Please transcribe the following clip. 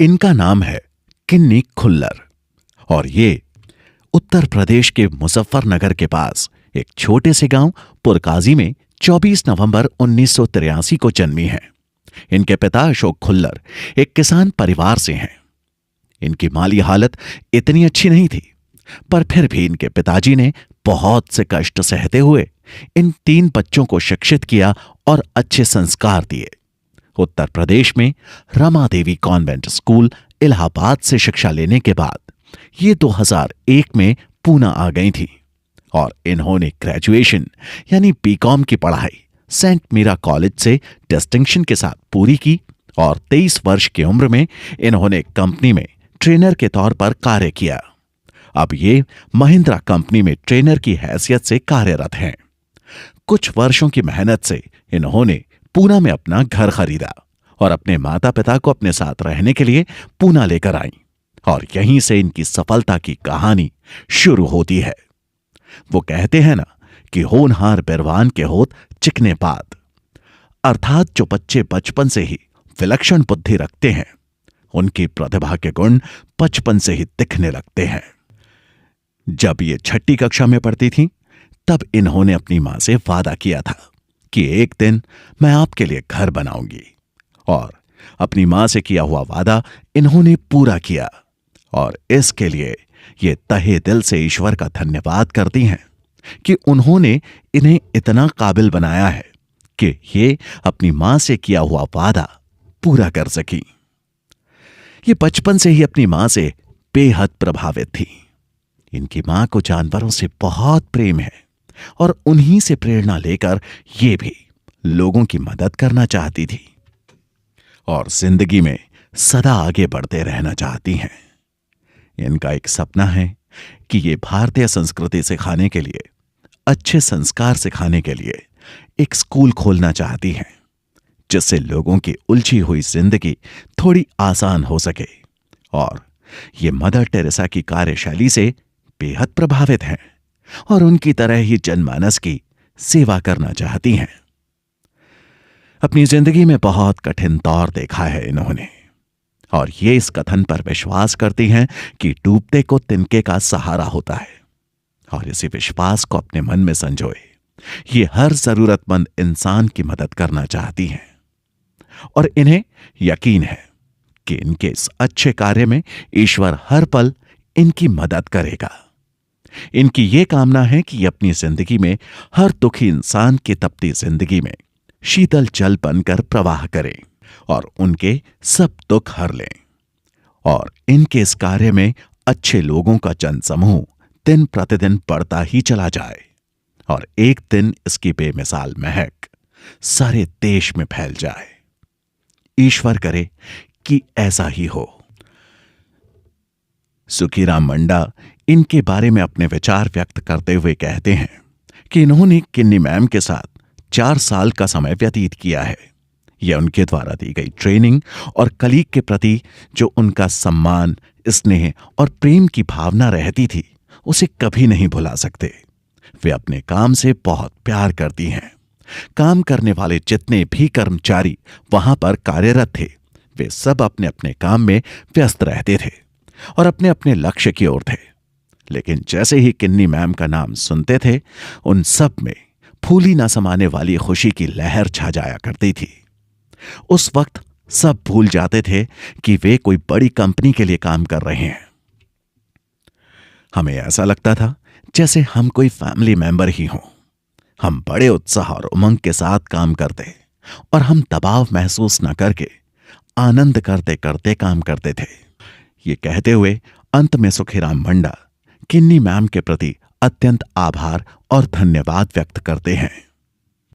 इनका नाम है किन्नी खुल्लर और ये उत्तर प्रदेश के मुजफ्फरनगर के पास एक छोटे से गांव पुरकाजी में 24 नवंबर 1983 को जन्मी हैं। इनके पिता अशोक खुल्लर एक किसान परिवार से हैं। इनकी माली हालत इतनी अच्छी नहीं थी, पर फिर भी इनके पिताजी ने बहुत से कष्ट सहते हुए इन 3 बच्चों को शिक्षित किया और अच्छे संस्कार दिए। उत्तर प्रदेश में रमा देवी कॉन्वेंट स्कूल इलाहाबाद से शिक्षा लेने के बाद ये 2001 में पूना आ गई थी और इन्होंने ग्रेजुएशन यानी बीकॉम की पढ़ाई सेंट मीरा कॉलेज से डिस्टिंक्शन के साथ पूरी की और 23 वर्ष की उम्र में इन्होंने कंपनी में ट्रेनर के तौर पर कार्य किया। अब ये महिंद्रा कंपनी में ट्रेनर की हैसियत से कार्यरत हैं। कुछ वर्षों की मेहनत से इन्होंने पूना में अपना घर खरीदा और अपने माता पिता को अपने साथ रहने के लिए पूना लेकर आई और यहीं से इनकी सफलता की कहानी शुरू होती है। वो कहते हैं ना कि होनहार बिरवान के होत चिकने पात, अर्थात जो बच्चे बचपन से ही विलक्षण बुद्धि रखते हैं उनकी प्रतिभा के गुण बचपन से ही दिखने लगते हैं। जब ये 6ठी कक्षा में पढ़ती थी तब इन्होंने अपनी मां से वादा किया था कि एक दिन मैं आपके लिए घर बनाऊंगी और अपनी मां से किया हुआ वादा इन्होंने पूरा किया और इसके लिए ये तहे दिल से ईश्वर का धन्यवाद करती हैं कि उन्होंने इन्हें इतना काबिल बनाया है कि ये अपनी मां से किया हुआ वादा पूरा कर सकी। ये बचपन से ही अपनी मां से बेहद प्रभावित थी। इनकी मां को जानवरों से बहुत प्रेम है और उन्हीं से प्रेरणा लेकर ये भी लोगों की मदद करना चाहती थी और जिंदगी में सदा आगे बढ़ते रहना चाहती हैं। इनका एक सपना है कि ये भारतीय संस्कृति सिखाने के लिए, अच्छे संस्कार सिखाने के लिए एक स्कूल खोलना चाहती हैं जिससे लोगों की उलझी हुई जिंदगी थोड़ी आसान हो सके और ये मदर टेरेसा की कार्यशैली से बेहद प्रभावित हैं और उनकी तरह ही जनमानस की सेवा करना चाहती हैं। अपनी जिंदगी में बहुत कठिन दौर देखा है इन्होंने और ये इस कथन पर विश्वास करती हैं कि डूबते को तिनके का सहारा होता है और इसी विश्वास को अपने मन में संजोए ये हर जरूरतमंद इंसान की मदद करना चाहती हैं और इन्हें यकीन है कि इनके इस अच्छे कार्य में ईश्वर हर पल इनकी मदद करेगा। इनकी ये कामना है कि ये अपनी जिंदगी में हर दुखी इंसान की तपती जिंदगी में शीतल जल बनकर प्रवाह करें और उनके सब दुख हर लें और इनके इस कार्य में अच्छे लोगों का जनसमूह दिन प्रतिदिन बढ़ता ही चला जाए और एक दिन इसकी बेमिसाल महक सारे देश में फैल जाए। ईश्वर करे कि ऐसा ही हो। सुखीराम मुंडा इनके बारे में अपने विचार व्यक्त करते हुए कहते हैं कि इन्होंने किन्नी मैम के साथ 4 साल का समय व्यतीत किया है। यह उनके द्वारा दी गई ट्रेनिंग और कलीग के प्रति जो उनका सम्मान, स्नेह और प्रेम की भावना रहती थी उसे कभी नहीं भुला सकते। वे अपने काम से बहुत प्यार करती हैं। काम करने वाले जितने भी कर्मचारी वहां पर कार्यरत थे वे सब अपने अपने काम में व्यस्त रहते थे और अपने अपने लक्ष्य की ओर थे, लेकिन जैसे ही किन्नी मैम का नाम सुनते थे उन सब में फूली न समाने वाली खुशी की लहर छा जाया करती थी। उस वक्त सब भूल जाते थे कि वे कोई बड़ी कंपनी के लिए काम कर रहे हैं। हमें ऐसा लगता था जैसे हम कोई फैमिली मेंबर ही हों। हम बड़े उत्साह और उमंग के साथ काम करते और हम दबाव महसूस न करके आनंद करते करते काम करते थे। ये कहते हुए अंत में सुखीराम मुंडा किन्नी मैम के प्रति अत्यंत आभार और धन्यवाद व्यक्त करते हैं।